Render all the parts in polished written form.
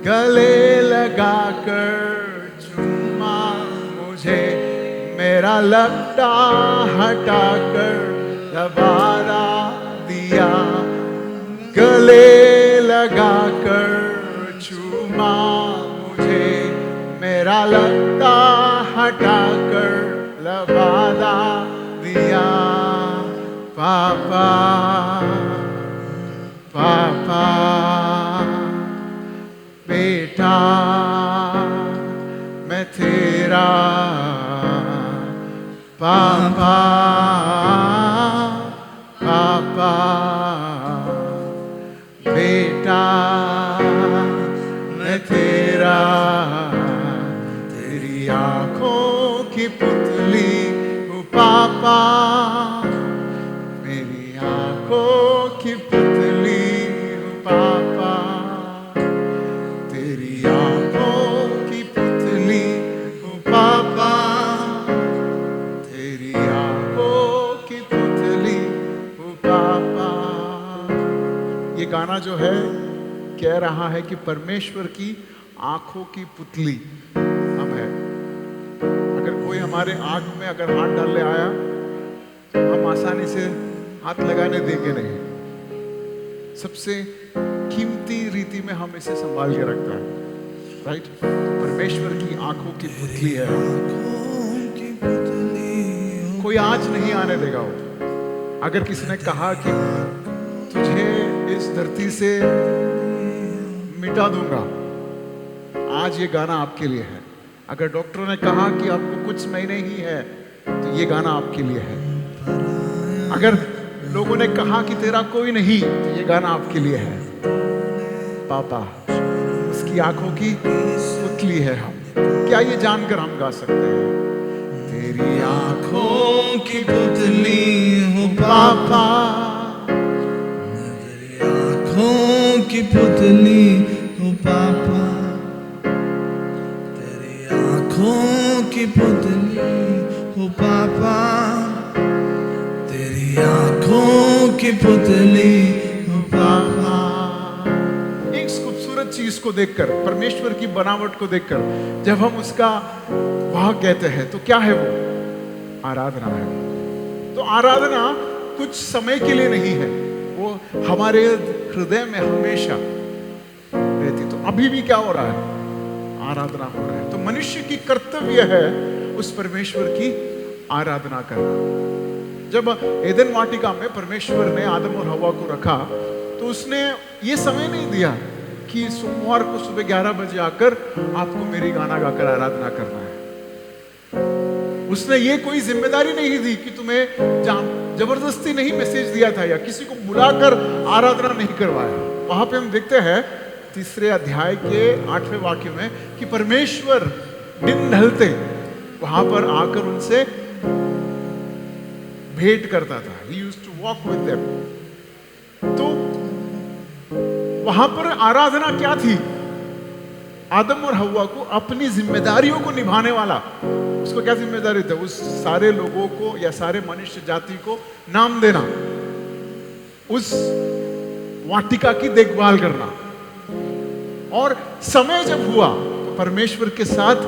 गले लगाकर चुम्मा मुझे, मेरा लगता हटाकर दबारा दिया। गले लगाकर चुम्मा मुझे, मेरा लगता हटाकर लबादा दिया। पापा पापा बेटा मैं तेरा, पापा पापा बेटा मैं तेरा। तेरी आंखों की पुतली हूँ पापा, मेरी आंखों की पुतली हूँ पापा। तेरी आंखों की पुतली हूँ पापा, तेरी आंखों की पुतली हूँ पापा। ये गाना जो है कह रहा है कि परमेश्वर की आंखों की पुतली हम हैं। अगर कोई हमारे आंख में अगर हाथ डालने आया तो हम आसानी से हाथ लगाने देंगे नहीं। सबसे कीमती रीति में हम इसे संभाल के रखता है, राइट। परमेश्वर की आंखों की पुतली है। कोई आज नहीं आने देगा वो। अगर किसी ने कहा कि तुझे इस धरती से मिटा दूंगा, आज ये गाना आपके लिए है। अगर डॉक्टर ने कहा कि आपको कुछ महीने ही है, तो ये गाना आपके लिए है। अगर लोगों ने कहा कि तेरा कोई नहीं, तो ये गाना आपके लिए है। पापा उसकी आंखों की पुतली है हम। क्या ये जानकर हम गा सकते हैं? तेरी आंखों की पुतली हूँ पापा, तेरी आंखों की पुतली हूँ पापा, तेरी आंखों की पुतली हूँ पापा, तेरी आंखों की पुतली हूँ पापा। एक खूबसूरत चीज को देखकर, परमेश्वर की बनावट को देखकर जब हम उसका वाह कहते हैं, तो क्या है वो? आराधना है। तो आराधना कुछ समय के लिए नहीं है, वो हमारे हृदय में हमेशा रहती। तो अभी भी क्या हो रहा है? आराधना हो रहा है। तो मनुष्य की कर्तव्य है उस परमेश्वर की आराधना करना। जब एदन वाटिका में परमेश्वर ने आदम और हवा को रखा, तो उसने ये समय नहीं दिया कि सोमवार को सुबह 11 बजे आकर आपको मेरी गाना गाकर आराधना करना है। उसने ये कोई जिम्मेदारी नहीं दी कि तुम्हें जबरदस्ती नहीं मैसेज दिया था या किसी को बुलाकर आराधना नहीं करवाया। वहां पे हम देखते हैं 3 अध्याय के 8वें वाक्य में कि परमेश्वर दिन ढलते वहां पर आकर उनसे भेंट करता था। He used to walk with them। तो वहां पर आराधना क्या थी? आदम और हव्वा को अपनी जिम्मेदारियों को निभाने वाला, उसको क्या जिम्मेदारी थी? उस सारे लोगों को या सारे मनुष्य जाति को नाम देना, उस वाटिका की देखभाल करना। और समय जब हुआ तो परमेश्वर के साथ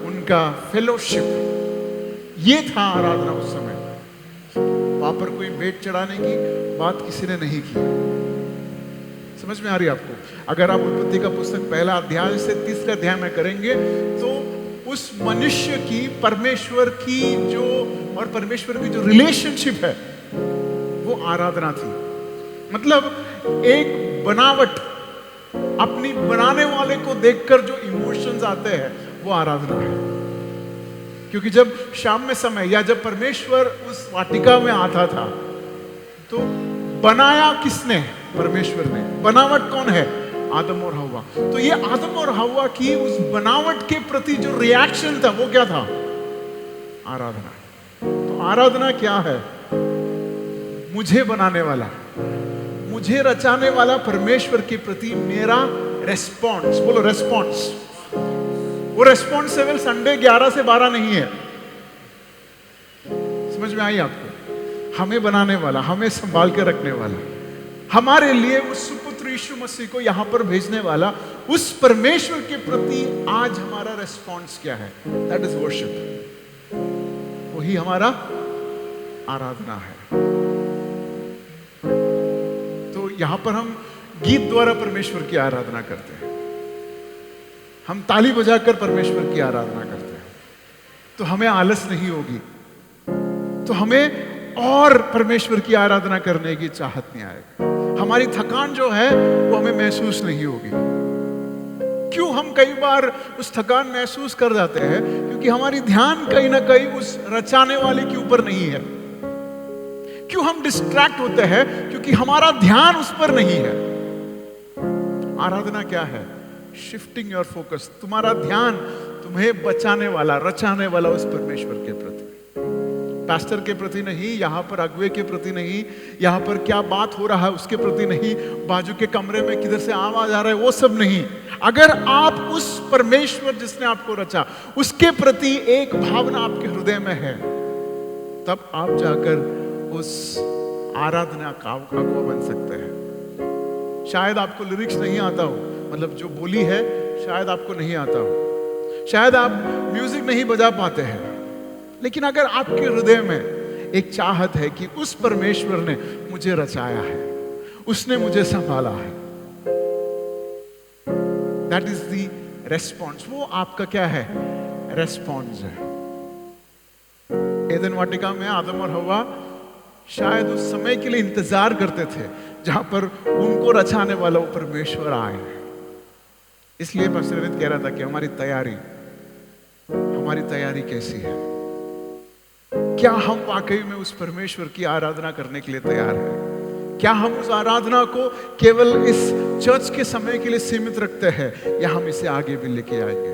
उनका फेलोशिप, ये था आराधना उस समय। वहां पर कोई भेंट चढ़ाने की बात किसी ने नहीं की। समझ में आ रही है आपको? अगर आप उत्पत्ति का पुस्तक 1 अध्याय से 3 अध्याय में करेंगे तो उस मनुष्य की परमेश्वर की जो और परमेश्वर की जो रिलेशनशिप है वो आराधना थी। मतलब एक बनावट, अपनी बनाने वाले को देखकर जो इमोशंस आते हैं वो आराधना है। क्योंकि जब शाम में समय या जब परमेश्वर उस वाटिका में आता था तो बनाया किसने? परमेश्वर ने। बनावट कौन है? आदम और हव्वा। तो ये आदम और हव्वा की उस बनावट के प्रति जो रिएक्शन था वो क्या था? आराधना। तो आराधना क्या है? मुझे बनाने वाला, मुझे रचाने वाला परमेश्वर के प्रति मेरा रेस्पॉन्स। बोलो रेस्पॉन्स। वो रेस्पॉन्सिबल संडे 11 से 12 नहीं है। समझ में आई आपको? हमें बनाने वाला, हमें संभाल के रखने वाला, हमारे लिए वो सुपुत्र पुत्र यीशु मसीह को यहां पर भेजने वाला उस परमेश्वर के प्रति आज हमारा रेस्पॉन्स क्या है? That is worship. वही हमारा आराधना है। तो यहां पर हम गीत द्वारा परमेश्वर की आराधना करते हैं, हम ताली बजाकर परमेश्वर की आराधना करते हैं, तो हमें आलस नहीं होगी, तो हमें और परमेश्वर की आराधना करने की चाहत नहीं आएगी। हमारी थकान जो है वो हमें महसूस नहीं होगी। क्यों हम कई बार उस थकान महसूस कर जाते हैं? क्योंकि हमारी ध्यान कहीं ना कहीं उस रचाने वाले के ऊपर नहीं है। क्यों हम डिस्ट्रैक्ट होते हैं? क्योंकि हमारा ध्यान उस पर नहीं है। आराधना क्या है? Shifting your focus. तुम्हारा ध्यान तुम्हें बचाने वाला, रचाने वाला उस परमेश्वर के प्रति, पास्टर के प्रति नहीं, यहां पर अगुवे के प्रति नहीं, यहां पर क्या बात हो रहा है उसके प्रति नहीं, बाजू के कमरे में किधर से आवाज आ रहा है वो सब नहीं। अगर आप उस परमेश्वर जिसने आपको रचा उसके प्रति एक भावना आपके हृदय में है, तब आप जाकर उस आराधना का अगुवा बन सकते हैं। शायद आपको लिरिक्स नहीं आता हो, मतलब जो बोली है शायद आपको नहीं आता हो, शायद आप म्यूजिक नहीं बजा पाते हैं, लेकिन अगर आपके हृदय में एक चाहत है कि उस परमेश्वर ने मुझे रचाया है, उसने मुझे संभाला है, दैट इज द रेस्पॉन्स। वो आपका क्या है? रेस्पॉन्स है। एदन वाटिका में आदम और हवा शायद उस समय के लिए इंतजार करते थे जहां पर उनको रचाने वाला वो परमेश्वर आए। इसलिए पास्टर अरविंद कह रहा था कि हमारी तैयारी कैसी है? क्या हम वाकई में उस परमेश्वर की आराधना करने के लिए तैयार हैं? क्या हम उस आराधना को केवल इस चर्च के समय के लिए सीमित रखते हैं, या हम इसे आगे भी लेके आएंगे?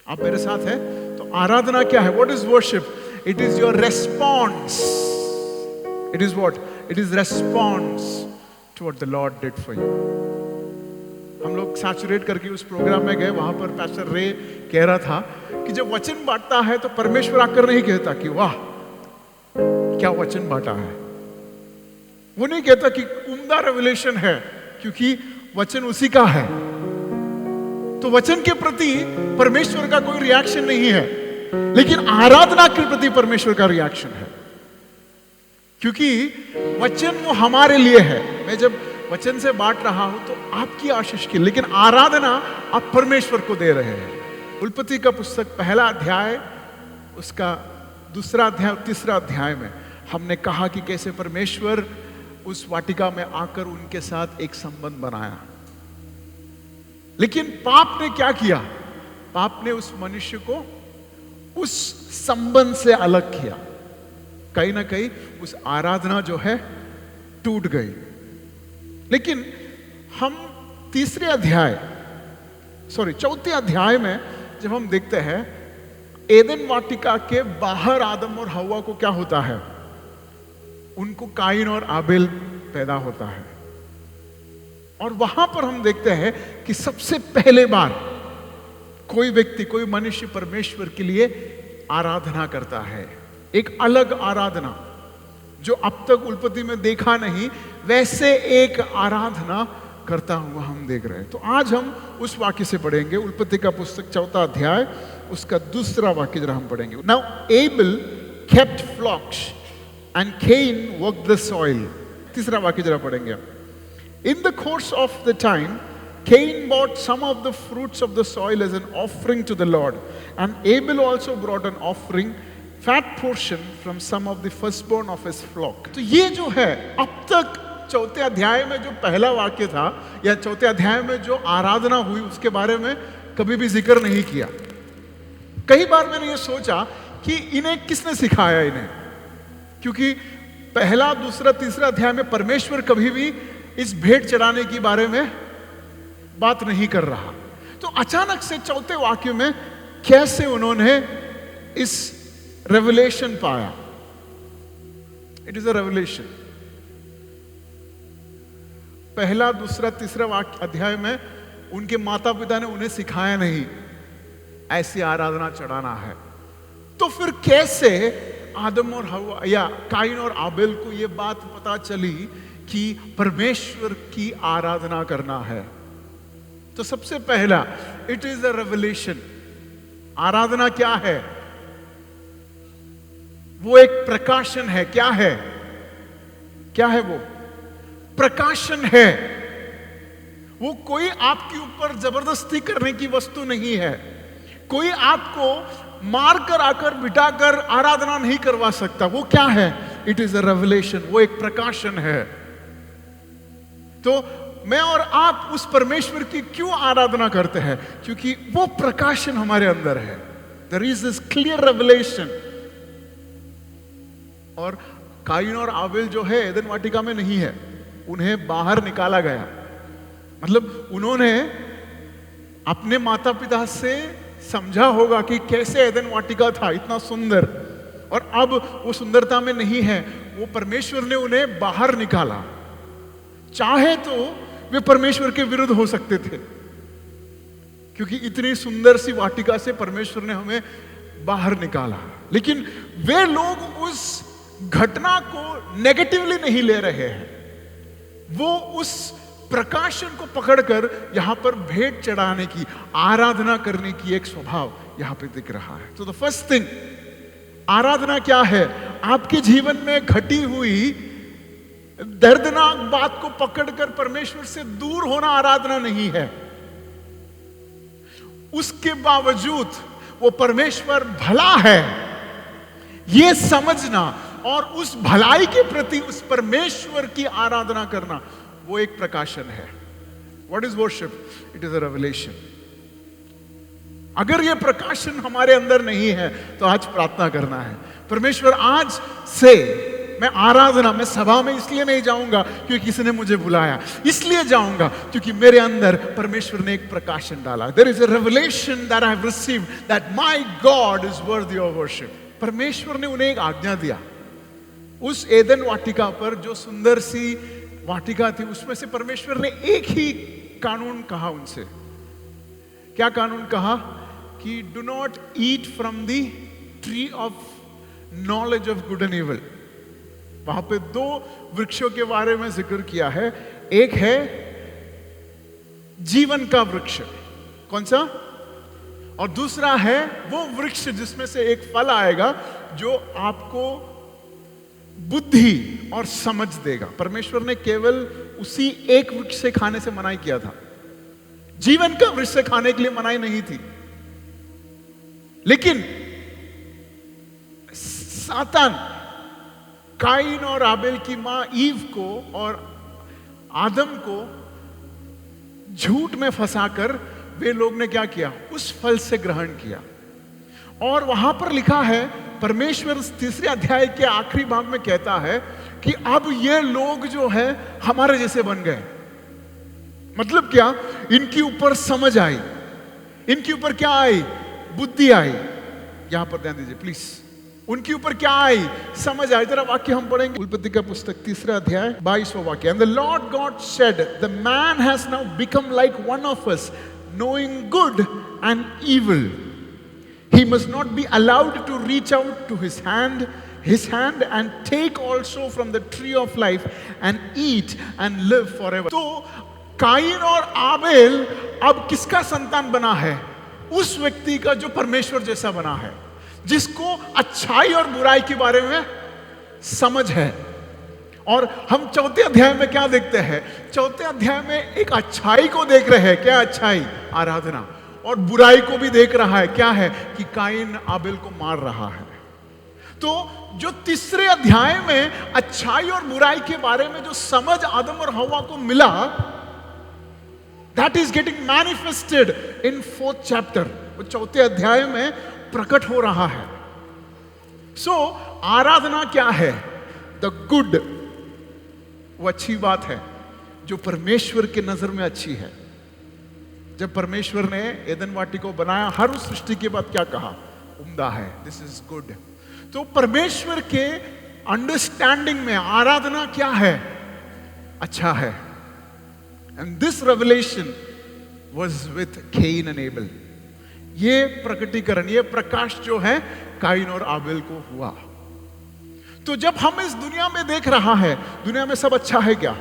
आप मेरे साथ हैं? तो आराधना क्या है? What is worship? It is your response. It is what? It is response to what the Lord did for you. हम लोग सैचुरेट करके उस प्रोग्राम में गए, वहां पर पास्टर रे कह रहा था कि जब वचन बांटता है तो परमेश्वर आकर नहीं कहता कि वाह क्या वचन बांटा है। वो नहीं कहता कि उम्दा रेवलेशन है, क्योंकि वचन उसी का है। तो वचन के प्रति परमेश्वर का कोई रिएक्शन नहीं है, लेकिन आराधना के प्रति परमेश्वर का रिएक्शन है, क्योंकि वचन वो हमारे लिए है। मैं जब वचन से बांट रहा हूं तो आपकी आशीष की, लेकिन आराधना आप परमेश्वर को दे रहे हैं। उल्पत्ति का पुस्तक पहला अध्याय, उसका दूसरा अध्याय और तीसरा अध्याय में हमने कहा कि कैसे परमेश्वर उस वाटिका में आकर उनके साथ एक संबंध बनाया। लेकिन पाप ने क्या किया? पाप ने उस मनुष्य को उस संबंध से अलग किया। कहीं ना कहीं उस आराधना जो है टूट गई। लेकिन हम चौथे अध्याय में जब हम देखते हैं, एदन वाटिका के बाहर आदम और हवा को क्या होता है? उनको काइन और आबेल पैदा होता है। और वहां पर हम देखते हैं कि सबसे पहले बार कोई व्यक्ति, कोई मनुष्य परमेश्वर के लिए आराधना करता है। एक अलग आराधना जो अब तक उल्पत्ति में देखा नहीं, वैसे एक आराधना करता हुआ हम देख रहे हैं। तो आज हम उस वाक्य से पढ़ेंगे, उल्पत्ति का पुस्तक चौथा अध्याय, उसका दूसरा वाक्य जरा हम पढ़ेंगे। Now Abel kept flocks and Cain worked the soil. तीसरा वाक्य जरा पढ़ेंगे। In the course of the time Cain brought some of the fruits of the soil as an offering to the Lord, and Abel also brought an offering, fat portion from some of the firstborn of his flock. तो ये जो है, अब तक चौथे अध्याय में जो पहला वाक्य था, या चौथे अध्याय में जो आराधना हुई, उसके बारे में कभी भी जिक्र नहीं किया। कई बार मैंने ये सोचा कि इन्हें किसने सिखाया इन्हें, क्योंकि पहला, दूसरा, तीसरा अध्याय में परमेश्वर कभी भी इस भेंट चढ़ाने के बारे में बात नहीं कर रहा। तो अचानक से चौथे वाक्य में कैसे उन्होंने इस रेवलेशन पाया? It is a revelation. पहला, दूसरा, तीसरा अध्याय में उनके माता पिता ने उन्हें सिखाया नहीं ऐसी आराधना चढ़ाना है। तो फिर कैसे आदम और हवा या काइन और आबेल को यह बात पता चली कि परमेश्वर की आराधना करना है। तो सबसे पहला, इट इज अ रेवलेशन। आराधना क्या है? वो एक प्रकाशन है। क्या है? क्या है वो? प्रकाशन है। वो कोई आपके ऊपर जबरदस्ती करने की वस्तु नहीं है। कोई आपको मारकर आकर बिठाकर आराधना नहीं करवा सकता। वो क्या है? It is a revelation. वो एक प्रकाशन है। तो मैं और आप उस परमेश्वर की क्यों आराधना करते हैं? क्योंकि वो प्रकाशन हमारे अंदर है। There is this clear revelation. और काइन और आबेल जो है एदन वाटिका में नहीं है, उन्हें बाहर निकाला गया। मतलब उन्होंने अपने माता पिता से समझा होगा कि कैसे एदन वाटिका था इतना सुंदर, और अब वो सुंदरता में नहीं है। वो परमेश्वर ने उन्हें बाहर निकाला। चाहे तो वे परमेश्वर के विरुद्ध हो सकते थे, क्योंकि इतनी सुंदर सी वाटिका से परमेश्वर ने हमें बाहर निकाला। लेकिन वे लोग उस घटना को नेगेटिवली नहीं ले रहे हैं। वो उस प्रकाशन को पकड़कर यहां पर भेंट चढ़ाने की, आराधना करने की एक स्वभाव यहां पे दिख रहा है। तो द फर्स्ट थिंग, आराधना क्या है? आपके जीवन में घटी हुई दर्दनाक बात को पकड़कर परमेश्वर से दूर होना आराधना नहीं है। उसके बावजूद वो परमेश्वर भला है, ये समझना और उस भलाई के प्रति उस परमेश्वर की आराधना करना, वो एक प्रकाशन है। What is worship? It is a revelation. अगर ये प्रकाशन हमारे अंदर नहीं है तो आज प्रार्थना करना है, परमेश्वर आज से मैं आराधना, मैं सभा में इसलिए नहीं जाऊंगा क्योंकि किसी ने मुझे बुलाया, इसलिए जाऊंगा क्योंकि मेरे अंदर परमेश्वर ने एक प्रकाशन डाला। There is a revelation that I have received that my God is worthy of worship. परमेश्वर ने उन्हें एक आज्ञा दिया। उस एदन वाटिका पर, जो सुंदर सी वाटिका थी, उसमें से परमेश्वर ने एक ही कानून कहा उनसे। क्या कानून कहा? कि do not eat from the tree of knowledge of good and evil. वहां पे दो वृक्षों के बारे में जिक्र किया है। एक है जीवन का वृक्ष, कौन सा? और दूसरा है वो वृक्ष जिसमें से एक फल आएगा जो आपको बुद्धि और समझ देगा। परमेश्वर ने केवल उसी एक वृक्ष से खाने से मनाही किया था, जीवन का वृक्ष से खाने के लिए मनाही नहीं थी। लेकिन सातान काइन और आबेल की मां ईव को और आदम को झूठ में फंसाकर वे लोग ने क्या किया? उस फल से ग्रहण किया। और वहां पर लिखा है, परमेश्वर 3 अध्याय के आखिरी भाग में कहता है कि अब ये लोग जो है हमारे जैसे बन गए। मतलब क्या? इनके ऊपर समझ आई, इनके ऊपर क्या आई? बुद्धि आई। यहां पर ध्यान दीजिए प्लीज। उनके ऊपर क्या आई? समझ आई। जरा वाक्य हम पढ़ेंगे, उत्पत्ति का पुस्तक 3 अध्याय 22वां वाक्य। And the Lord God said, the man has now become like one of us, knowing good and evil. He must not be allowed to reach out to his hand and take also from the tree of life and eat and live forever. तो Kine और Abel अब किसका संतान बना है? उस व्यक्ति का जो परमेश्वर जैसा बना है, जिसको अच्छाई और बुराई के बारे में समझ है। और हम 4 अध्याय में क्या देखते हैं? 4 अध्याय में एक अच्छाई को देख रहे हैं। क्या अच्छाई? आराधना। और बुराई को भी देख रहा है। क्या है? कि काइन आबेल को मार रहा है। तो जो 3 अध्याय में अच्छाई और बुराई के बारे में जो समझ आदम और हवा को मिला, that is getting manifested in 4th chapter. वो 4 अध्याय में प्रकट हो रहा है। सो आराधना क्या है? द गुड, वो अच्छी बात है जो परमेश्वर के नजर में अच्छी है। जब परमेश्वर ने एदन वाटी को बनाया, हर उस सृष्टि के बाद क्या कहा? उम्दा है, दिस इज गुड। तो परमेश्वर के अंडरस्टैंडिंग में आराधना क्या है? अच्छा है। And this revelation was with can and Abel. ये प्रकटीकरण, ये प्रकाश जो है काइन और आबेल को हुआ। तो जब हम इस दुनिया में देख रहा है, दुनिया में सब अच्छा है क्या?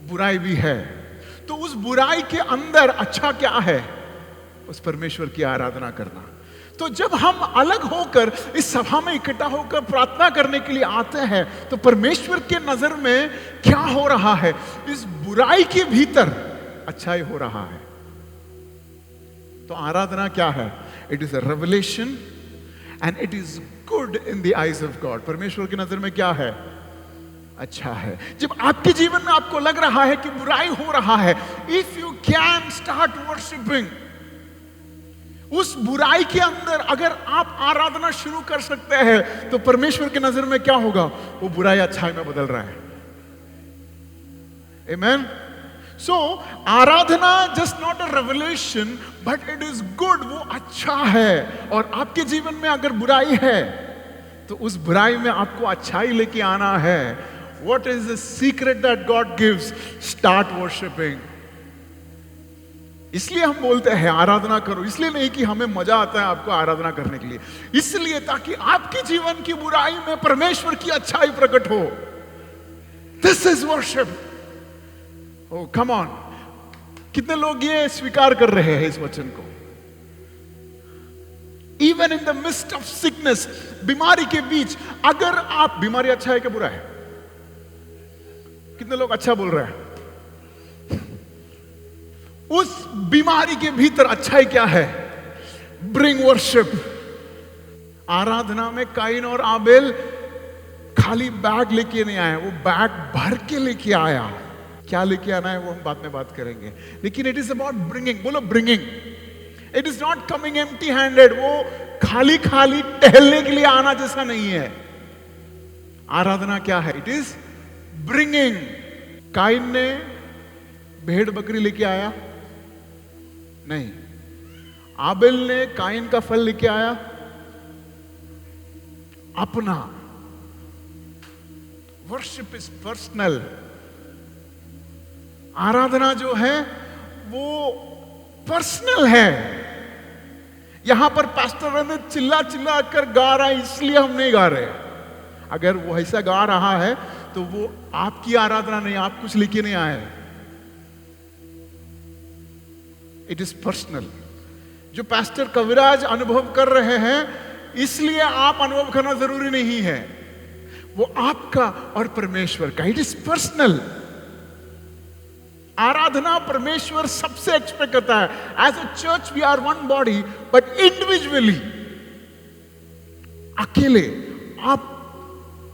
बुराई भी है। तो उस बुराई के अंदर अच्छा क्या है? उस परमेश्वर की आराधना करना। तो जब हम अलग होकर इस सभा में इकट्ठा होकर प्रार्थना करने के लिए आते हैं, तो परमेश्वर के नजर में क्या हो रहा है? इस बुराई के भीतर अच्छाई हो रहा है। तो आराधना क्या है? It is a revelation and it is good in the eyes of God. परमेश्वर की नजर में क्या है? अच्छा है। जब आपके जीवन में आपको लग रहा है कि बुराई हो रहा है, if you can start worshipping, उस बुराई के अंदर अगर आप आराधना शुरू कर सकते हैं, तो परमेश्वर की नजर में क्या होगा? वो बुराई अच्छाई में बदल रहा है। आमेन। सो आराधना just not a revelation but it is good, वो अच्छा है। और आपके जीवन में अगर बुराई है तो उस बुराई में आपको अच्छाई लेके आना है। What is the secret that God gives? Start worshipping. इसलिए हम बोलते हैं आराधना करो, इसलिए नहीं कि हमें मजा आता है आपको आराधना करने के लिए, इसलिए ताकि आपके जीवन की बुराई में परमेश्वर की अच्छाई प्रकट हो। This is worship. Oh come on, कितने लोग ये स्वीकार कर रहे हैं इस वचन को? Even in the mist of sickness, बीमारी के बीच, अगर आप, बीमारी अच्छा है कि बुरा है? कितने लोग अच्छा बोल रहे हैं? उस बीमारी के भीतर अच्छाई क्या है? Bring worship. आराधना में काइन और आबेल खाली बैग लेके नहीं आए, वो बैग भर के लेके आया। क्या लेके आना है वो हम बाद में बात करेंगे, लेकिन इट इज अबाउट ब्रिंगिंग। बोलो bringing. It is not coming empty handed, वो खाली खाली टहलने के लिए आना जैसा नहीं है। आराधना क्या है? It is bringing. काइन ने भेड़ बकरी लेके आया नहीं, आबेल ने काइन का फल लेके आया अपना। Worship is personal. आराधना जो है वो पर्सनल है। यहां पर पास्टर ने चिल्ला चिल्ला कर गा रहा है, इसलिए हम नहीं गा रहे। अगर वो ऐसा गा रहा है तो वो आपकी आराधना नहीं, आप कुछ लेके नहीं आए। It is personal. जो पास्टर कविराज अनुभव कर रहे हैं, इसलिए आप अनुभव करना जरूरी नहीं है, वो आपका और परमेश्वर का। It is personal. आराधना परमेश्वर सबसे एक्सपेक्ट करता है। As a church we are one body, but individually, अकेले आप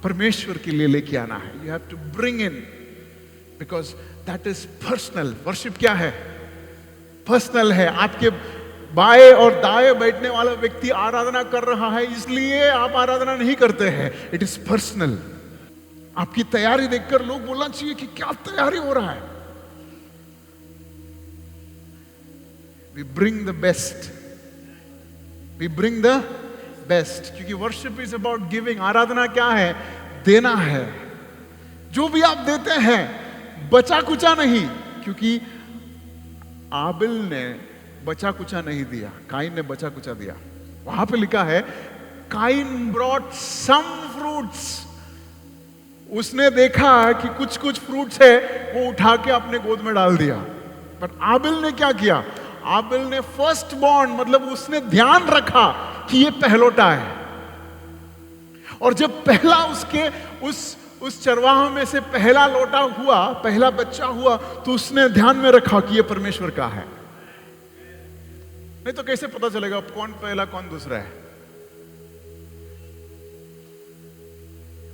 परमेश्वर के लिए लेके आना है। You have to bring in, because that is personal. Worship क्या है? पर्सनल है। आपके बाएं और दाएं बैठने वाला व्यक्ति आराधना कर रहा है, इसलिए आप आराधना नहीं करते हैं। It is personal. आपकी तैयारी देखकर लोग बोलना चाहिए कि क्या तैयारी हो रहा है। We bring the best, we bring the best, क्योंकि वर्शिप इज अबाउट गिविंग। आराधना क्या है? देना है। जो भी आप देते हैं बचा कुचा नहीं, क्योंकि आबिल ने बचा कुचा नहीं दिया, काइन ने बचा कुचा दिया। वहां पे लिखा है काइन ब्रॉट सम फ्रूट्स। उसने देखा कि कुछ कुछ फ्रूट्स है, वो उठा के अपने गोद में डाल दिया। बट आबिल ने क्या किया? आबिल ने फर्स्ट बॉर्न, मतलब उसने ध्यान रखा कि ये पहलोटा है। और जब पहला उसके उस चरवाहा में से पहला लोटा हुआ, पहला बच्चा हुआ, तो उसने ध्यान में रखा कि ये परमेश्वर का है। नहीं तो कैसे पता चलेगा कौन पहला कौन दूसरा है?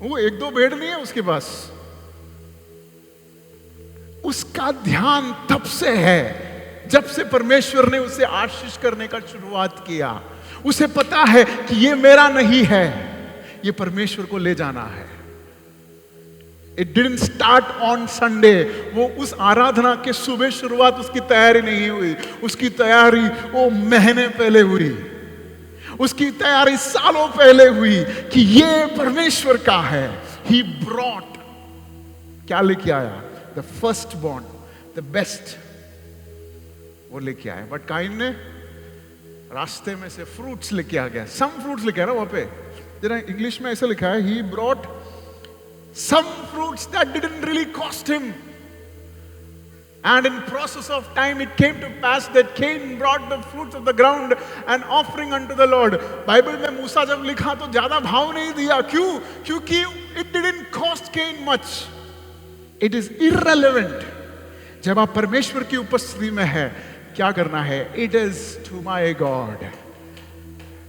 वो एक दो भेड़ नहीं है उसके पास। उसका ध्यान तब से है जब से परमेश्वर ने उसे आशीष करने का शुरुआत किया। उसे पता है कि ये मेरा नहीं है, ये परमेश्वर को ले जाना है। It didn't start on Sunday. वो उस आराधना के सुबह शुरुआत उसकी तैयारी नहीं हुई, उसकी तैयारी वो महीने पहले हुई, उसकी तैयारी सालों पहले हुई कि ये परमेश्वर का है। He brought, क्या लेके आया? The first born, the best, वो लेके आया। बट काइन ने रास्ते में से फ्रूट्स लेके आ गया। सम फ्रूट्स लेके आया ना वहां पे, जरा इंग्लिश में ऐसा लिखा है, he brought some fruits that didn't really cost him. And in process of time it came to pass that Cain brought the fruits of the ground and offering unto the Lord. Bible में मूसा जब लिखा तो ज्यादा भाव नहीं दिया, क्यों? क्योंकि it didn't cost Cain much. It is irrelevant. जब आप परमेश्वर की उपस्थिति में है, क्या करना है? It is to my God.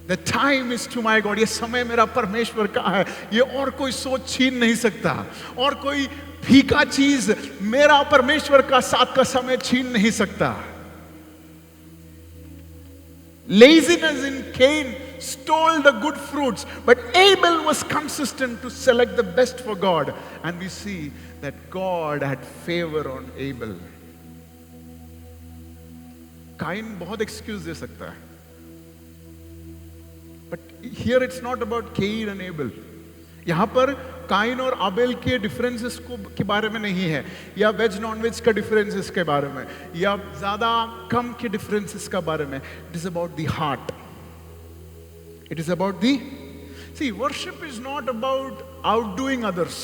The time is to my God. ये समय मेरा परमेश्वर का है, ये और कोई सोच छीन नहीं सकता, और कोई फीका चीज मेरा परमेश्वर का साथ का समय छीन नहीं सकता. Laziness in Cain stole the good fruits, but Abel was consistent to select the best for God, and we see that God had favor on Abel. Cain बहुत एक्सक्यूज दे सकता है, but here it's not about Cain and Abel. यहां पर Kine और Abel के differences को के बारे में नहीं है, या वेज नॉन वेज का डिफरेंसेस के बारे में, या ज्यादा कम के डिफरेंसेस का बारे में. It is about the heart. It is about the see worship is not about outdoing others.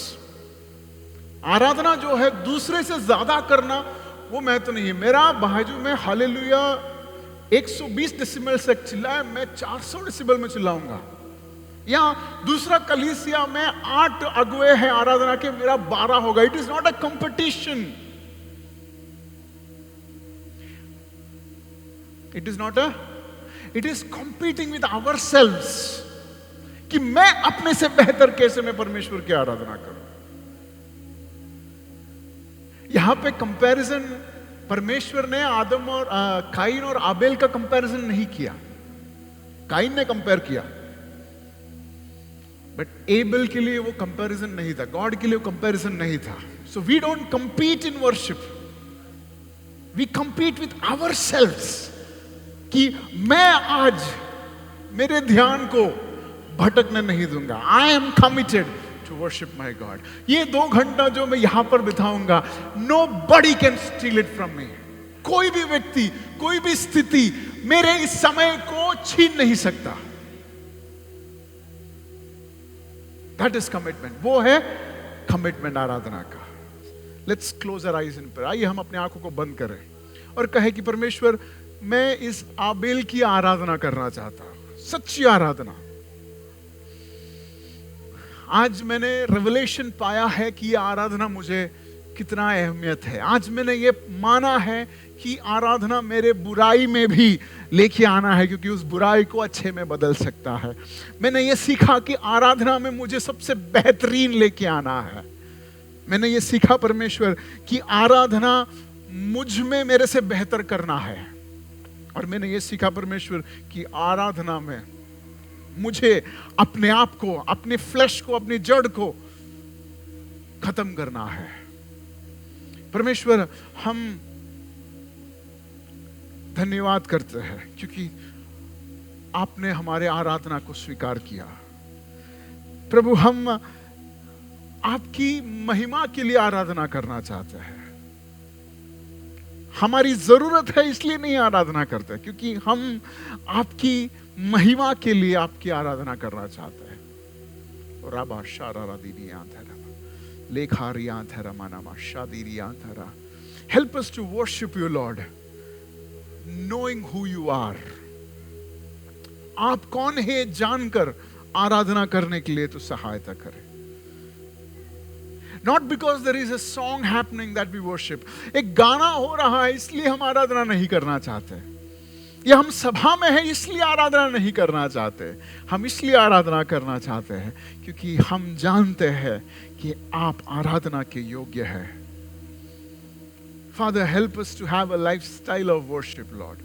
आराधना जो है दूसरे से ज्यादा करना, वो मैं तो नहीं है. मेरा बाजू में हालेलुया 120 डेसिबल से चिल्लाए, मैं 400 डेसिबल में चिल्लाऊंगा. या दूसरा कलीसिया में 8 अगुए हैं आराधना के, मेरा 12 होगा. It is not a competition. It is not it is competing with ourselves कि मैं अपने से बेहतर कैसे मैं परमेश्वर की आराधना करूं. यहां पे कंपैरिजन परमेश्वर ने आदम और काइन और आबेल का कंपैरिजन नहीं किया. काइन ने कंपेयर किया, बट एबल के लिए वो कंपैरिजन नहीं था, गॉड के लिए वो कंपैरिजन नहीं था. So we don't compete in worship, we compete with ourselves कि मैं आज मेरे ध्यान को भटकने नहीं दूंगा. I am committed to worship my God. ये 2 घंटा जो मैं यहां पर बिताऊंगा, nobody can steal it from me. कोई भी व्यक्ति, कोई भी स्थिति मेरे इस समय को छीन नहीं सकता. That is commitment. वो है commitment आराधना का. Let's close our eyes in prayer. आइए हम अपने आंखों को बंद करें और कहें कि परमेश्वर, मैं इस आबेल की आराधना करना चाहता हूं, सच्ची आराधना. आज मैंने रेवलेशन पाया है कि ये आराधना मुझे कितना अहमियत है. आज मैंने ये माना है कि आराधना मेरे बुराई में भी लेके आना है, क्योंकि उस बुराई को अच्छे में बदल सकता है. मैंने ये सीखा कि आराधना में मुझे सबसे बेहतरीन लेके आना है. मैंने ये सीखा परमेश्वर कि आराधना मुझ में मेरे से बेहतर करना है. और मैंने ये सीखा परमेश्वर कि आराधना में मुझे अपने आप को, अपने फ्लैश को, अपनी जड़ को खत्म करना है. परमेश्वर, हम धन्यवाद करते हैं क्योंकि आपने हमारे आराधना को स्वीकार किया. प्रभु, हम आपकी महिमा के लिए आराधना करना चाहते हैं. हमारी जरूरत है इसलिए नहीं आराधना करते, क्योंकि हम आपकी महिमा के लिए आपकी आराधना करना चाहते हैं. राबा शारा दीदी आंधरा लेखारी आंधरा मानामा शादीरी आंधरा. Help us to worship you Lord, knowing who you are. आप कौन है जानकर आराधना करने के लिए तो सहायता करें. Not because there is a song happening that we worship. एक गाना हो रहा है इसलिए हम आराधना नहीं करना चाहते, या हम सभा में हैं इसलिए आराधना नहीं करना चाहते. हम इसलिए आराधना करना चाहते हैं क्योंकि हम जानते हैं कि आप आराधना के योग्य हैं. Father, help us to have a lifestyle of worship, Lord.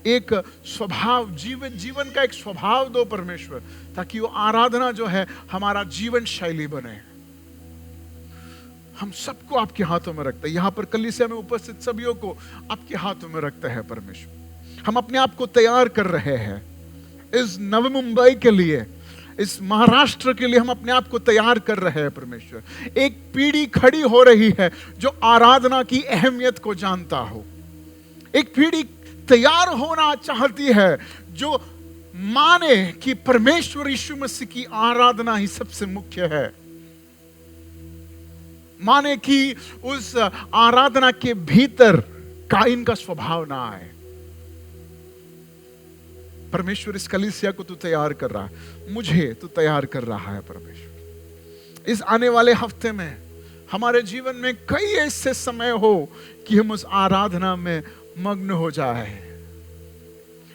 एक स्वभाव, जीवन का एक स्वभाव दो परमेश्वर, ताकि वो आराधना जो है हमारा जीवन शैली बने. हम सबको आपके हाथों में रखते हैं. यहां पर कलीसिया में उपस्थित सभी को आपके हाथों में रखते हैं परमेश्वर. हम अपने आप को तैयार कर रहे हैं इस नवी मुंबई के लिए, इस महाराष्ट्र के लिए. हम अपने आप को तैयार कर रहे हैं परमेश्वर. एक पीढ़ी खड़ी हो रही है जो आराधना की अहमियत को जानता हो. एक पीढ़ी तैयार होना चाहती है जो माने कि परमेश्वर यीशु मसीह की आराधना ही सबसे मुख्य है, माने कि उस आराधना के भीतर काइन का स्वभाव ना आए। परमेश्वर इस कलीसिया को तो तैयार कर रहा है, मुझे तो तैयार कर रहा है परमेश्वर। इस आने वाले हफ्ते में हमारे जीवन में कई ऐसे समय हो कि हम उस आराधना में मग्न हो जाए,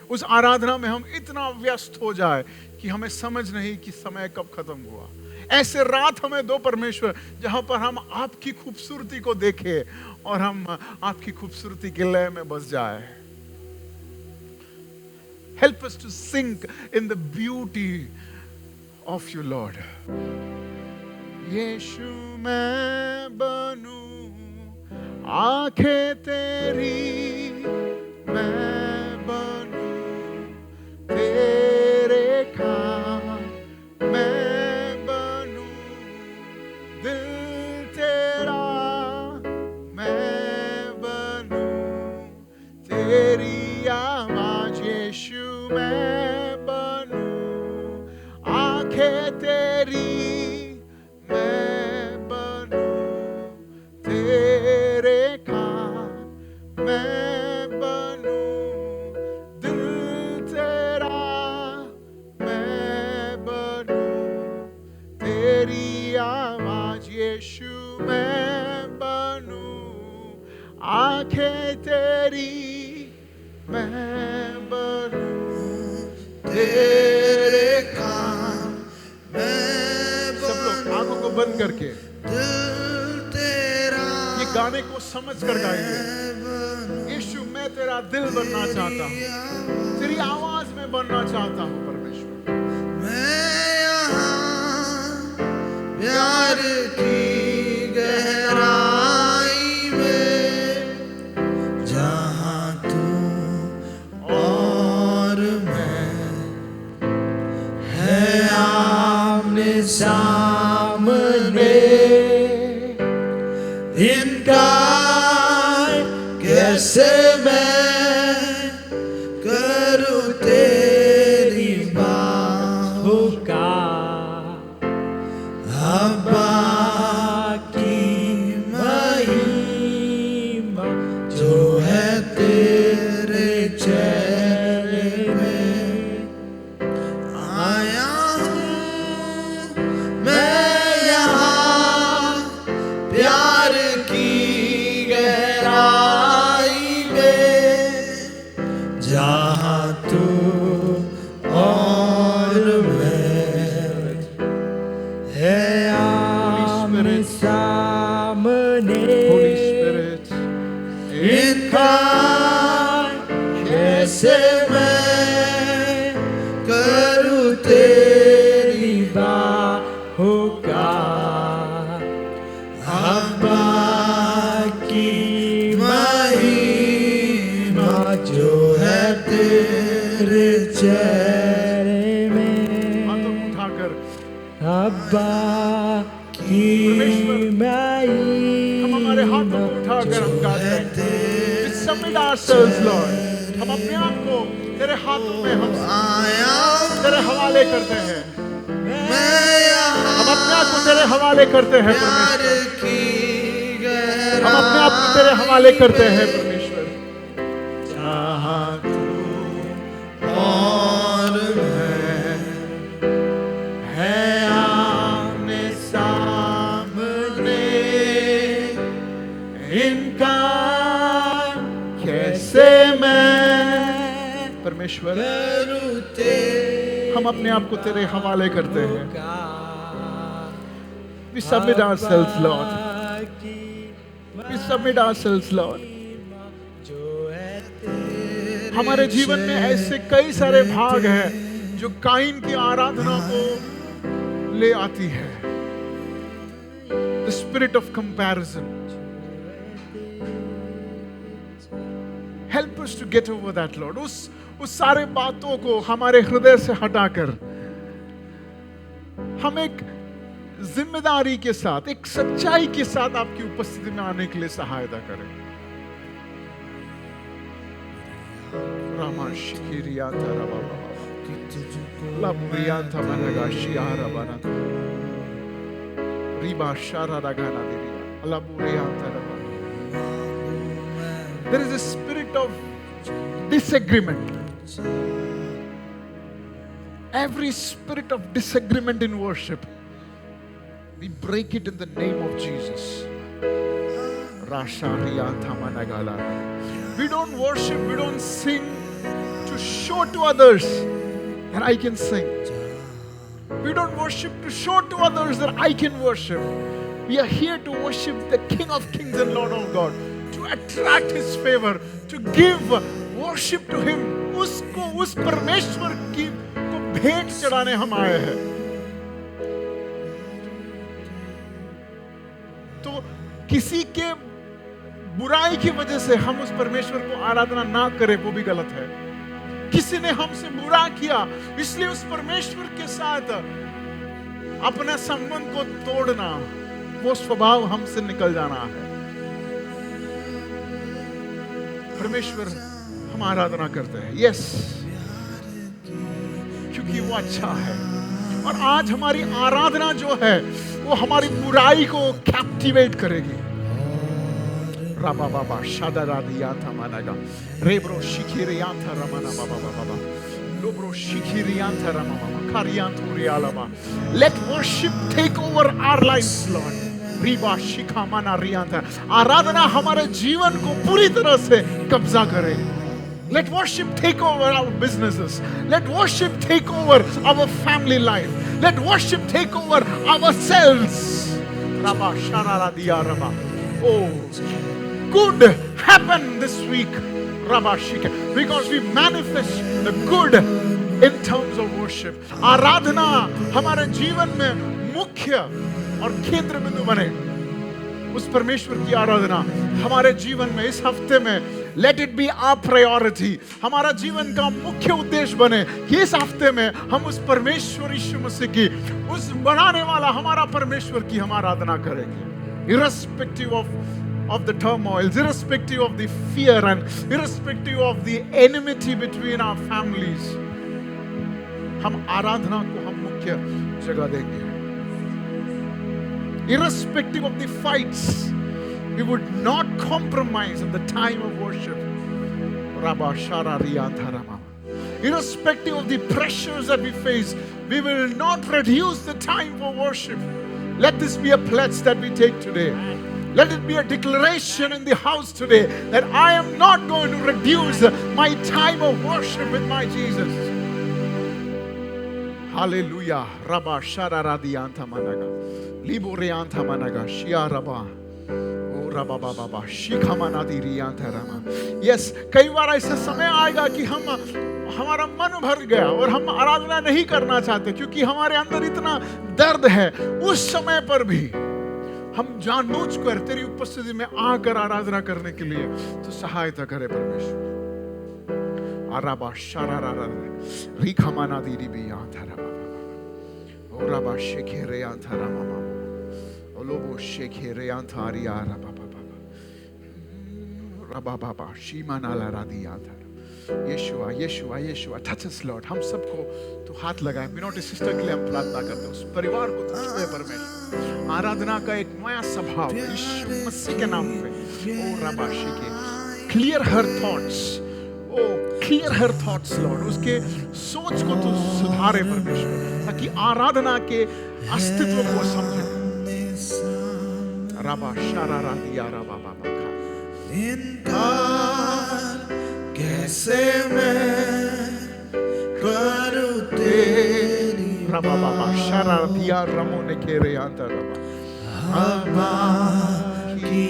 उस आराधना में हम इतना व्यस्त हो जाए कि हमें समझ नहीं कि समय कब खत्म हुआ। ऐसे रात हमें दो परमेश्वर, जहां पर हम आपकी खूबसूरती को देखें और हम आपकी खूबसूरती के लय में बस जाए। Help us to sink in the beauty of you, Lord. यीशु मैं बनूं आंखें तेरी, मैं बनूं तेरे काम, मैं बनूं दिल तेरा, मैं बनूं तेरी आवाज। यीशु मैं बनूं आंखें तेरी, मैं बनूं तेरे काम, मैं बनूं दिल तेरा, मैं बनूं तेरी आवाज। यीशु मैं बनूं आंखें तेरी, मैं बनूं तेरे काम, मैं सब लोग आंखों को बंद करके दिल तेरा, ये गाने को समझ कर गाएंगे। यीशु मैं तेरा दिल बनना चाहता हूँ, तेरी आवाज में बनना चाहता हूँ परमेश्वर। मैं यहाँ प्यार की गहराई में, जहाँ तू और मैं है आमने सामने, इनकार कैसे मैं करूँ तेरी बाहों का, अब्बा की महिमा जो है तेरे चेहरे में। आया हूँ मैं यहाँ प्यार की गहराई में, जहाँ तू और मैं है आमने सामने, Holy Spirit, इनकार कैसे मैं करूँ तेरी बाहों का, अब्बा की महिमा जो है तेरे चेहरे में, हाथों को उठाकर अब्बा की हम हमारे हाथों को उठाकर हम गाते हैं। We submit ourselves, Lord. हम अपने आप को तेरे हाथों में हम तेरे हवाले करते हैं। हम अपने आप को तेरे हवाले करते हैं परमेश्वर। हम अपने आप को तेरे हवाले करते हैं परमेश्वर। जहाँ तू और मैं है आमने सामने, इनकार कैसे मैं परमेश्वर करूँ तेरी हम अपने आप को तेरे हवाले करते हैं। We submit ourselves, Lord. We submit ourselves, Lord. हमारे जीवन में ऐसे कई सारे भाग हैं जो काइन की आराधना को ले आती है। The spirit of comparison. Help us to get over that, Lord. उस सारे बातों को हमारे हृदय से हटाकर हम एक जिम्मेदारी के साथ, एक सच्चाई के साथ आपकी उपस्थिति में आने के लिए सहायता करें। रामा शिकिरिया तारा बाबा। कि तुझको Laburianta managa shiara bana. Riba shara ragana diria. Laburianta raba. There is a spirit of disagreement. Every spirit of disagreement in worship, we break it in the name of Jesus. We don't worship, we don't sing to show to others that I can sing. We don't worship to show to others that I can worship. We are here to worship the King of Kings and Lord of God, to attract His favor, to give worship to Him. उसको उस परमेश्वर की को भेंट चढ़ाने हम आए हैं. तो किसी के बुराई की वजह से हम उस परमेश्वर को आराधना ना करें, वो भी गलत है. किसी ने हमसे बुरा किया, इसलिए उस परमेश्वर के साथ अपने संबंध को तोड़ना, वो स्वभाव हमसे निकल जाना है. परमेश्वर हम आराधना करते हैं, यस, क्योंकि वो अच्छा है. और आज हमारी आराधना जो है वो हमारी बुराई को कैप्टिवेट करेगी. राबा बाबा शादा रादिया था मानेगा रेब्रो शिखिरियां था रमना बाबा बाबा लोब्रो शिखिरियां था रमा मामा कारियां तुरियालाबा. Let worship take over our lives, Lord. Riba शिखा मना रियां था. आराधना हमारे जीवन को पूरी तरह से कब्जा करे. Let worship take over our businesses. Let worship take over our family life. Let worship take over ourselves. Rabba sharara diya rabba. Oh, good happen this week, Rabba shike, because we manifest the good in terms of worship. आराधना हमारे जीवन में मुख्य और केंद्र बिंदु बने. उस परमेश्वर की आराधना हमारे जीवन में इस हफ्ते में let it be our priority. हमारा जीवन का मुख्य उद्देश्य बने कि इस हफ्ते में हम उस परमेश्वर यीशु मसीह की, उस बनाने वाला हमारा परमेश्वर की हम आराधना करेंगे. Irrespective of the turmoils, irrespective of the fear and irrespective of the enmity between our families, हम आराधना को हम मुख्य जगह देंगे. Irrespective of the fights, we would not compromise in the time of worship. Rabba Shara Riyantha Rama. Irrespective of the pressures that we face, we will not reduce the time for worship. Let this be a pledge that we take today. Let it be a declaration in the house today that I am not going to reduce my time of worship with my Jesus. Hallelujah. Rabba Shara Radiyantha Managa. Libo Riyantha Managa. Shia Rabba. Rabba Baba Shikha Manadi Riyantha Rama. Yes, कई बार ऐसा समय आएगा कि हमारा मन भर गया और हम आराधना नहीं करना चाहते क्योंकि हमारे अंदर इतना दर्द है. उस समय पर भी हम जानबूझकर तेरी उपस्थिति में आकर आराधना करने के लिए तो सहायता करे परमेश्वर. आराबा शरारा रिखा मनादी रिबियांथा रमा. ओ राबा शेखेरे यांथा रमा मामा. ओ लोबो शेखेरे यांथा रिया रबा बाबा. रबा बाबा शीमानाला रादियांथा. यीशुआ यीशुआ यीशुआ touch us Lord. हम सबको तो हाथ लगाए. मिनोटी सिस्टर के लिए हम प्रार्थना करते हैं. उस परिवार को तो छुए परमेश्वर. आराधना का एक नया स्वभाव यीशु मसीह के नाम पे. ओ रबा शेखे. Clear her thoughts. ओ clear her thoughts Lord. उसके सोच को तो सुधारे परमेश्वर ताकि आराधना के अस्तित्व को समझे. रबा शरारा दिया रबा बाबा. इनकार कैसे मैं करूं तेरी रबा बाबा शरारा दिया रमो ने खेरे अंतर रबा. हवा की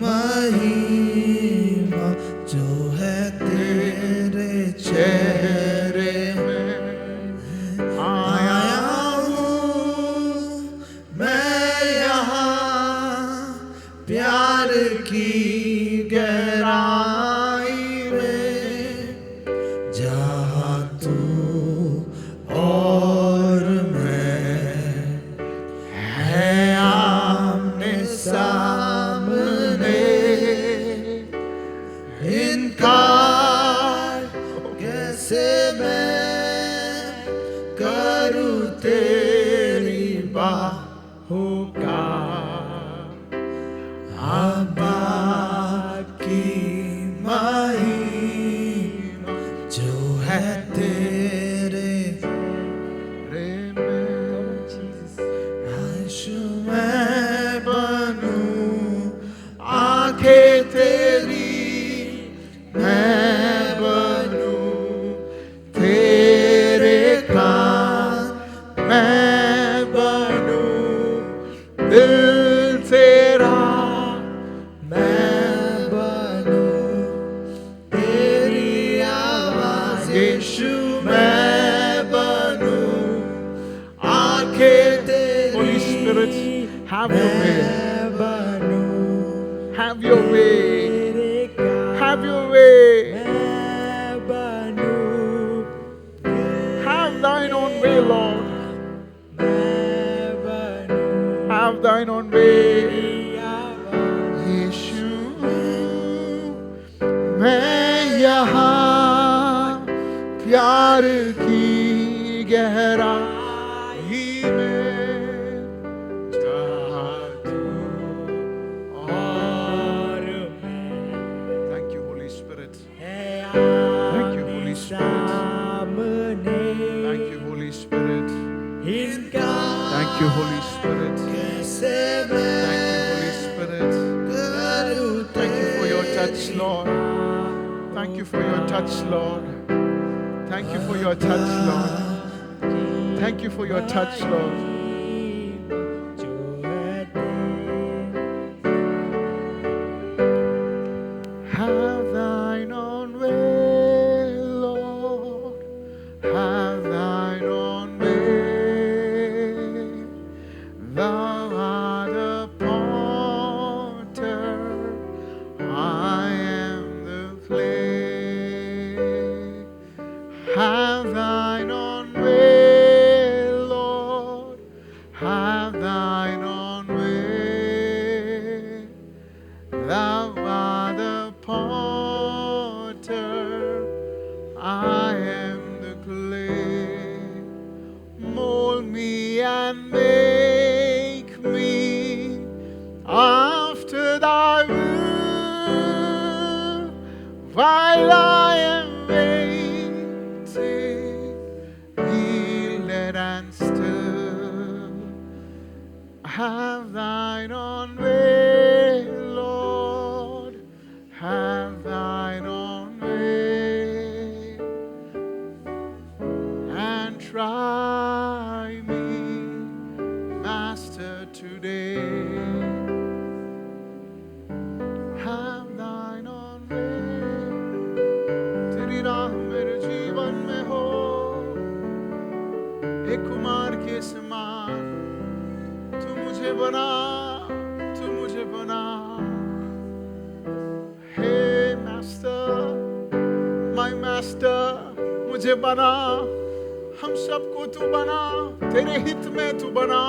महिमा जो है तेरे चेहरे में. आया हूँ मैं यहाँ प्यार की गहराई में जहाँ तू और मैं है आमने सामने. इनकार कैसे मैं Have your way. मैं बनूं Have thine own way, Lord. मैं बनूं Have thine own way. तेरी आवाज़ यीशु, मैं यहाँ प्यार की गहराई में चाहूं और Thank you, Holy Spirit. Thank you, Holy Spirit. Thank you, Holy Spirit. इनका Thank you, Holy Spirit. कैसे Thank you, Holy Spirit. करूं Thank you for your touch, Lord. Thank you for your touch, Lord. Thank you for your touch, Lord. Thank you for your touch, Lord. जो है तेरा Have thine own way, Lord. Have thine own way. Thou art the potter, I am the clay. Have thine own way, Lord. Have thine own way. Thou art the potter, I am the clay. Mold me and make me after thy will, while I am waiting, yielded and still. Have thine own way, Lord. Have thine own way. And try me, Master, today. Have thine own way. तेरी राह मेरे जीवन में हो, एक कुमार के समान तू मुझे बना, तू मुझे बना. Hey Master, my Master, मुझे बना, हम सबको तू बना, तेरे हित में तू बना,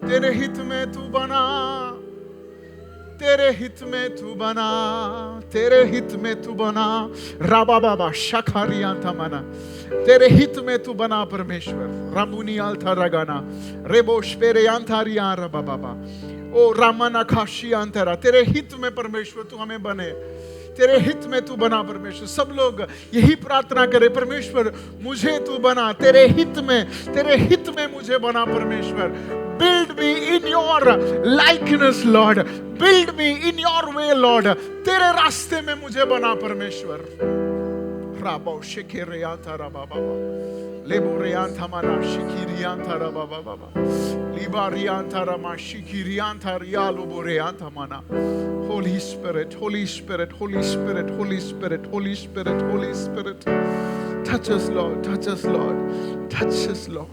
तेरे हित में तू बना, तेरे हित में तू बना, तेरे हित में तू बना. राबा बाबा शखारियांता मना, तेरे हित में तू बना परमेश्वर. रामुनी आल्था रगाना, रेबोश पेरे यांथारियां रबा बाबा. ओ रामना खाशी अंतरा, तेरे हित में परमेश्वर तू हमें बने, तेरे हित में तू बना परमेश्वर. सब लोग यही प्रार्थना करें, परमेश्वर मुझे तू बना, तेरे हित में मुझे बना परमेश्वर. Build me in your likeness, Lord. Build me in your way, Lord. तेरे रास्ते में मुझे बना परमेश्वर. राबो शिखिरियांता रबा बाबा, लेबोरियांता मना शिखिरियांता रबा बाबा, लिबारियांता रमा शिखिरियांता रियालो बोरियांता मना. Holy Spirit, Holy Spirit, Holy Spirit, Holy Spirit, Holy Spirit, Holy Spirit. Touch us, Lord. Touch us, Lord. Touch us, Lord.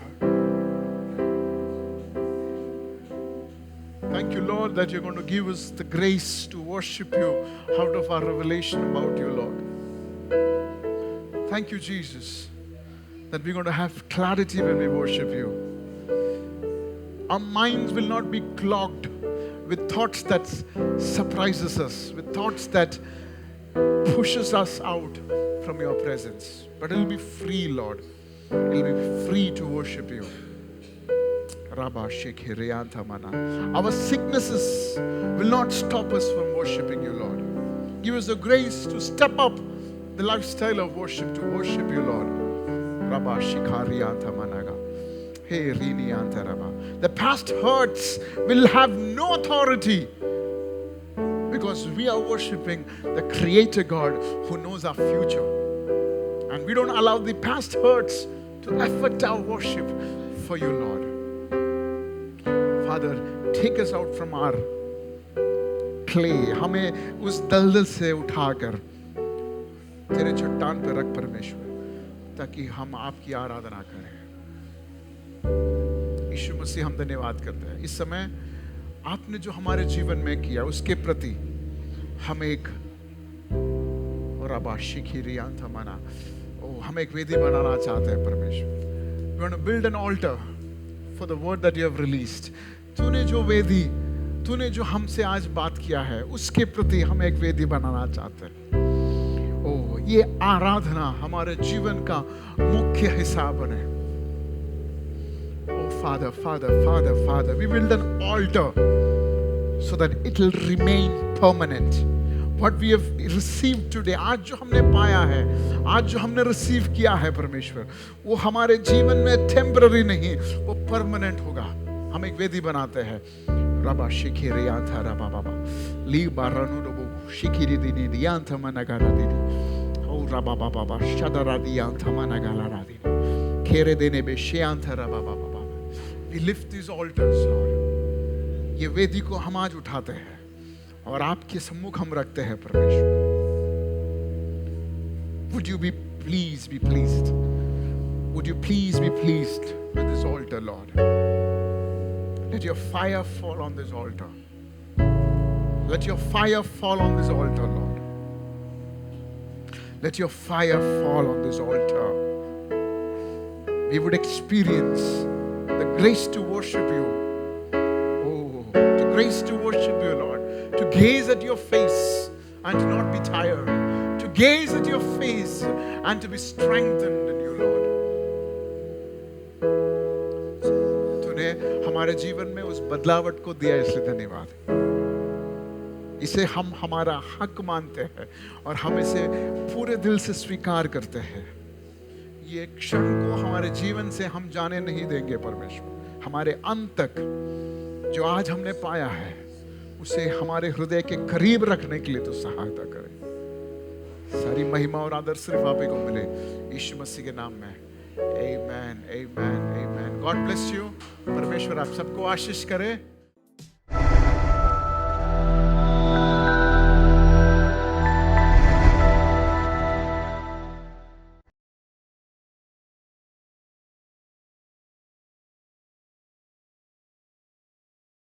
Thank you, Lord, that you're going to give us the grace to worship you out of our revelation about you, Lord. Thank you, Jesus, that we're going to have clarity when we worship you. Our minds will not be clogged with thoughts that surprises us, with thoughts that pushes us out from your presence. But it'll be free, Lord. It'll be free to worship you. Our sicknesses will not stop us from worshiping you, Lord. Give us the grace to step up the lifestyle of worship, to worship you, Lord. The past hurts will have no authority because we are worshiping the Creator God who knows our future. And we don't allow the past hurts to affect our worship for you, Lord. Father, take us out from our clay. हमें उस दलदल से उठाकर तेरे चट्टान पे रख परमेश्वर, ताकि हम आपकी आराधना करें. यीशु मसीह, हम धन्यवाद करते हैं इस समय आपने जो हमारे जीवन में किया उसके प्रति हम एक और अब शिखिरियांत मना, ओ हम एक वेदी बनाना चाहते हैं परमेश्वर। We want to build an altar for the word that you have released. तूने जो वेदी, तूने जो हमसे आज बात किया है, उसके प्रति हम एक वेदी बनाना चाहते हैं। ओ ये आराधना हमारे जीवन का मुख्य हिस्सा बने। Oh Father, Father, Father, Father, we build an altar so that it will remain permanent. What we have received today, आज जो हमने पाया है, आज जो हमने रिसीव किया है परमेश्वर, वो हमारे जीवन में टेम्पररी नहीं, वो परमानेंट होगा। हम एक वेदी बनाते हैं। रबा शिखिरी आंथा रबा बाबा ली बारानु रबो शिखिरी दिनी दियांथा मनगारा दिनी ओ रबा बाबा बा शदरा दियांथा मनगाला दिनी खेरे देने बे शियांथा रबा बाबा। We lift these altars, Lord. ये वेदी को हम आज उठाते हैं और आपके सम्मुख हम रखते हैं परमेश्वर। Would you be pleased, be pleased? Would you please be pleased with this altar, Lord? Let your fire fall on this altar. Let your fire fall on this altar, Lord. Let your fire fall on this altar. We would experience the grace to worship you. Oh, the grace to worship you, Lord. To gaze at your face and to not be tired. To gaze at your face and to be strengthened in you, Lord. तूने हमारे जीवन में उस बदलावट को दिया, इसलिए धन्यवाद। इसे हम हमारा हक मानते हैं और हम इसे पूरे दिल से स्वीकार करते हैं। ये क्षण को हमारे जीवन से हम जाने नहीं देंगे परमेश्वर। हमारे अंत तक जो आज हमने पाया है उसे हमारे हृदय के करीब रखने के लिए तो सहायता करें। सारी महिमा और आदर सिर्फ आप ही को मिले, यीशु मसीह के नाम में। Amen, amen, amen. God bless you. परमेश्वर आप सबको आशीष करे।